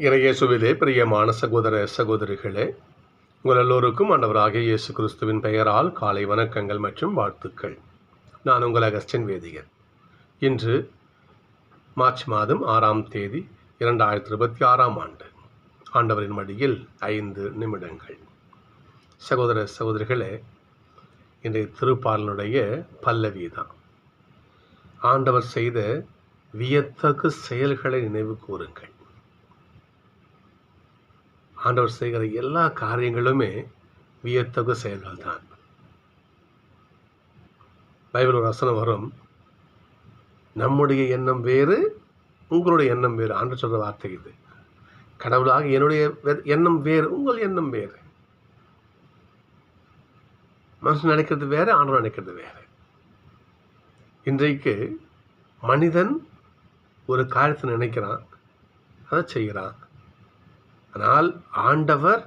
இறையேசுவிலே பிரியமான சகோதர சகோதரிகளே, உங்கள் எல்லோருக்கும் ஆண்டவராகிய இயேசு கிறிஸ்துவின் பெயரால் காலை வணக்கங்கள் மற்றும் வாழ்த்துக்கள். நான் உங்கள் அகஸ்டின் வேதியர். இன்று மார்ச் மாதம் 6ஆம் தேதி 2026ஆம் ஆண்டு. ஆண்டவரின் மடியில் 5 நிமிடங்கள். சகோதர சகோதரிகளே, இன்றைய திருப்பாடலுடைய பல்லவி தான். ஆண்டவர் செய்த வியத்தகு செயல்களை நினைவு கூறுங்கள். ஆண்டவர் செய்கிற எல்லா காரியங்களுமே வியத்தகு செயல்கள் தான். பைபிள் ஒரு வசனம் வரும், நம்முடைய எண்ணம் வேறு, உங்களுடைய எண்ணம் வேறு. ஆண்டவர் சொல்கிற வார்த்தை இது. கடவுளாக என்னுடைய எண்ணம் வேறு, உங்கள் எண்ணம் வேறு. மனுஷன் நினைக்கிறது வேறு, ஆண்டவர் நினைக்கிறது வேறு. இன்றைக்கு மனிதன் ஒரு காரியத்தை நினைக்கிறான், அதை செய்கிறான். ஆனால் ஆண்டவர்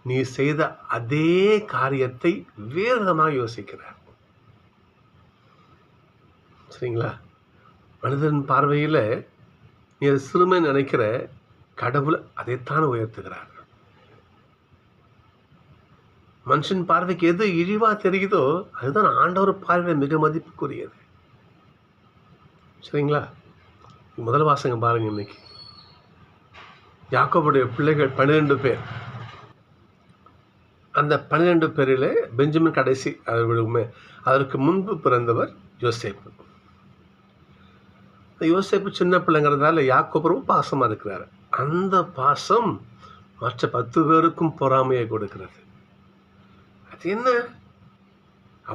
நீ செய்த அதே காரியத்தை வேறு விதமாக யோசிக்கிறார். சரிங்களா? மனிதன் பார்வையில் நீ அது சிறுமை நினைக்கிற, கடவுள் அதைத்தான் உயர்த்துகிறார். மனுஷன் பார்வைக்கு எது இழிவா தெரியுதோ அதுதான் ஆண்டவர் பார்வையில் மிக மதிப்புக்குரியது. சரிங்களா? முதல் வாசகம் பாருங்க. இன்னைக்கு யாக்கோபுடைய பிள்ளைகள் 12 பேர். அந்த 12 பேரில் பெஞ்சமின் கடைசி. அதற்கு முன்பு பிறந்தவர் யோசேப்பு. யோசேப்பு சின்ன பிள்ளைங்கிறதால யாக்கோபு ரொம்ப பாசமாக இருக்கிறார். அந்த பாசம் மற்ற 10 பேருக்கும் பொறாமையை கொடுக்கிறது. அது என்ன?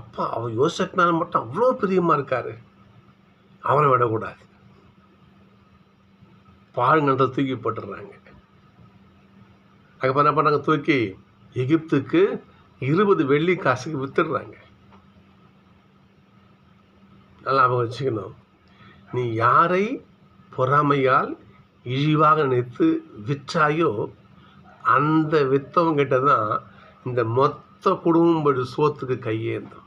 அப்பா அவர் யோசேப்பு மேலே மட்டும் அவ்வளோ பிரியமாக இருக்காரு, அவனை விடக்கூடாது. பாருங்கன்றதை தூக்கி போட்டுடுறாங்க. அதுக்கப்புறம் என்ன பண்ணாங்க? தூக்கி எகிப்துக்கு 20 வெள்ளி காசுக்கு வித்துடுறாங்க. நல்லா அவங்க வச்சுக்கணும். நீ யாரை பொறாமையால் இழிவாக நினைத்து விற்றாயோ அந்த வித்தவங்கிட்ட தான் இந்த மொத்த குடும்பம் சோத்துக்கு கையேந்தும்.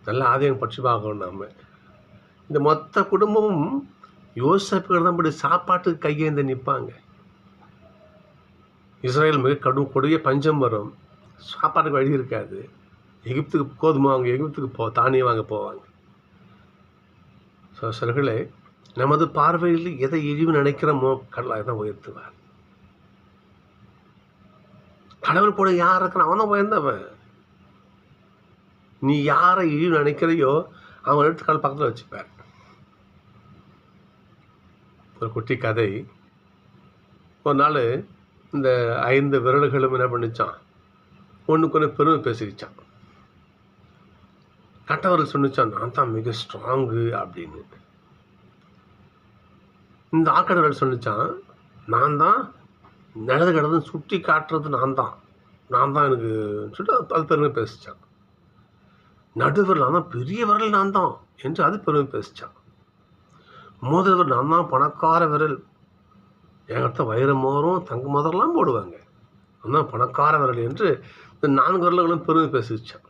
நல்லா ஆதாயம் பற்றி பார்க்கணும். நாம் இந்த மொத்த குடும்பமும் யோசேப்புக்கு தான் இப்படி சாப்பாட்டுக்கு கையேந்து நிற்பாங்க. இஸ்ரேல் மிக கொடிய பஞ்சம் வரும், சாப்பாட்டுக்கு வழி இருக்காது. எகிப்துக்கு கோதுமை வாங்க, எகிப்துக்கு தானியம் வாங்க போவாங்க. சிலர்களே, நமது பார்வையில் எதை இழிவு நினைக்கிறோமோ கடவுளாக தான் உயர்த்துவார். கடவுள் கூட யார் இருக்கிறான் அவனை உயர்ந்தவன். நீ யாரை இழிவு நினைக்கிறையோ அவன் எடுத்து கால் பக்கத்தில் வச்சுப்பார். ஒரு குட்டி கதை. ஒரு நாள் இந்த 5 விரல்களும் என்ன பண்ணிச்சான், ஒன்றுக்கு ஒன்று பெருமை பேசிக்கிச்சான். கட்டவர்கள் சொன்னிச்சான், நான் தான் மிக ஸ்ட்ராங்கு அப்படின்னு. இந்த ஆக்கடவர்கள் சொன்னிச்சான், நான் தான் நடந்து கிடந்து சுட்டி காட்டுறது, நான் தான் எனக்கு சொல்லிட்டு அது பெருமை பேசிச்சான். நடுவரில் நான் தான் பெரிய விரல், நான் தான் என்று அது பெருமை பேசிச்சான். முதல்வர் நான் தான் பணக்கார விரல், என்கிட்ட வைர மோதிரம் தங்க மோதிரம்லாம் போடுவாங்க, நான் தான் பணக்கார விரல் என்று இந்த 4 விரல்களும் பெருமை பேசிச்சான்.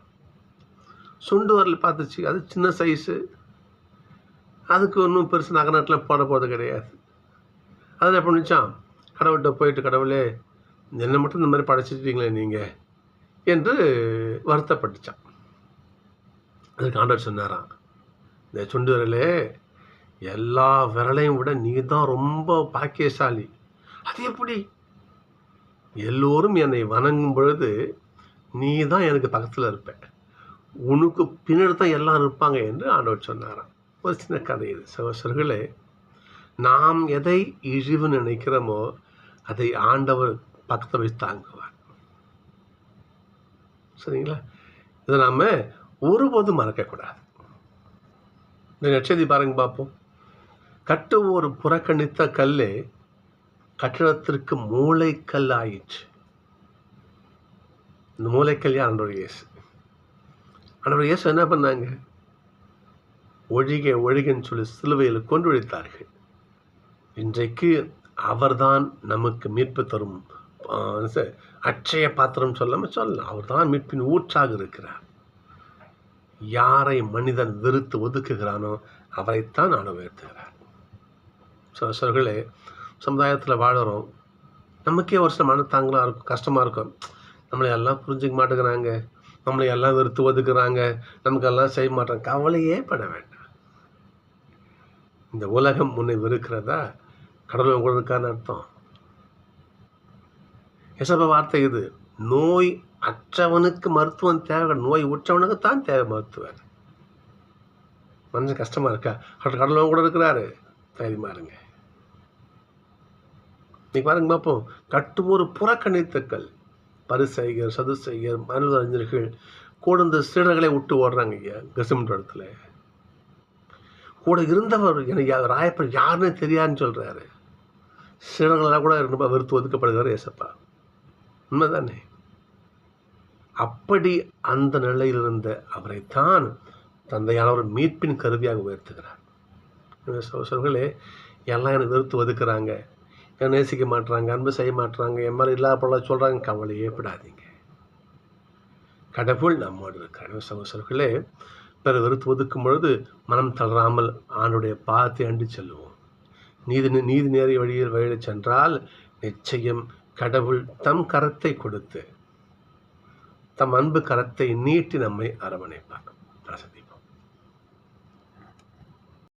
சுண்டு விரல் பார்த்துச்சு, அது சின்ன சைஸு, அதுக்கு ஒன்றும் பெருசு நகநாட்டில் போட போகிறது கிடையாது. அதில் என்ன பண்ணிச்சான், கடவுள்கிட்ட போயிட்டு, கடவுளே என்னை மட்டும் இந்த மாதிரி படைச்சிட்டீங்களே நீங்கள் என்று வருத்தப்பட்டுச்சான். அதுக்கு ஆண்டவர் சொன்னாராம், இந்த சுண்டு விரலே எல்லா விரலையும் விட நீ தான் ரொம்ப பாக்கியசாலி. அது எப்படி? எல்லோரும் என்னை வணங்கும் பொழுது நீ தான் எனக்கு பக்கத்தில் இருப்ப, உனக்கு பின்னாடி தான் எல்லாரும் இருப்பாங்க என்று ஆண்டவர் சொன்னாராம். ஒரு சின்ன கதை இது. சகோதரர்களே, நாம் எதை இழிவு நினைக்கிறோமோ அதை ஆண்டவர் பக்கத்தில் வச்சு தாங்குவார். சரிங்களா? இதை நாம் ஒருபோதும் மறக்கக்கூடாது. இந்த நட்சத்திரம் பாருங்க பார்ப்போம். கட்டுவோர் புறக்கணித்த கல்லே கட்டிடத்திற்கு மூளைக்கல் ஆயிடுச்சு. இந்த மூளைக்கல் யார்? ஆண்டவர் இயேசு. ஆண்டவர் இயேசு என்ன பண்ணாங்க? ஒழிகன்னு சொல்லி சிலுவையில் கொண்டு வைத்தார்கள். இன்றைக்கு அவர்தான் நமக்கு மீட்பு தரும் அட்சய பாத்திரம் சொல்லலாம். அவர் தான் மீட்பின் ஊற்றாக இருக்கிறார். யாரை மனிதன் வெறுத்து ஒதுக்குகிறானோ அவரைத்தான் நான் உயர்த்துகிறார். சகோதரர்களே, சமுதாயத்தில் வாழுறோம். நமக்கே ஒரு சில மனத்தாங்கலாக இருக்கும், கஷ்டமாக இருக்கும். நம்மளை எல்லாம் புரிஞ்சிக்க மாட்டேங்கிறாங்க, நம்மளை எல்லாம் வெறுத்து ஒதுக்குறாங்க, நமக்கெல்லாம் செய்ய மாட்டாங்க. கவலையே பட வேண்டாம். இந்த உலகம் உன்னை வெறுக்கிறதா? கடவுள் கூட இருக்கான்னு அர்த்தம். எசப்ப வார்த்தை இது. நோய் அற்றவனுக்கு மருத்துவம் தேவை, நோய் உற்றவனுக்கு தான் தேவை மருத்துவர். மனசு கஷ்டமா இருக்கா? கடவுள் கூட இருக்கிறாரு, தைரியமா இருங்க. இன்னைக்கு பாருங்க பார்ப்போம், கட்டுவோர் புறக்கணித்துக்கள், பரிசேயர், சதுசேயர், மனுதறிஞர்கள் கூட இந்த சீடர்களை விட்டு ஓடுறாங்க. ஐயா கெத்செமனே இடத்துல கூட இருந்தவர் எனக்கு ராயப்பர் யாருன்னே தெரியாதுன்னு சொல்றாரு. சீடர்களெல்லாம் கூட ரொம்ப வெறுத்து ஒதுக்கப்படுகிறார் ஏசப்பா. உண்மைதானே? அப்படி அந்த நிலையில் இருந்த அவரைத்தான் தந்தையானவர் மீட்பின் கருவியாக உயர்த்துகிறார். சகோதரர்களே, எல்லாம் எனக்கு வெறுத்து ஒதுக்குறாங்க, என்னை நேசிக்க மாட்டுறாங்க, அன்பு செய்ய மாட்டுறாங்க, என் மேலே இல்லாத பொருளாக சொல்கிறாங்க, கவலையே படாதீங்க. கடவுள் நம்மோடு இருக்கிறார். சகோதரர்களே, பிற வெறுத்து ஒதுக்கும் பொழுது மனம் தளராமல் ஆண்டுடைய பாதத்தை அண்டி செல்லுவோம். நீதி நேரிய வழியில் சென்றால் நிச்சயம் கடவுள் தம் கரத்தை கொடுத்து, தம் அன்பு கரத்தை நீட்டி நம்மை அரவணைப்பார்.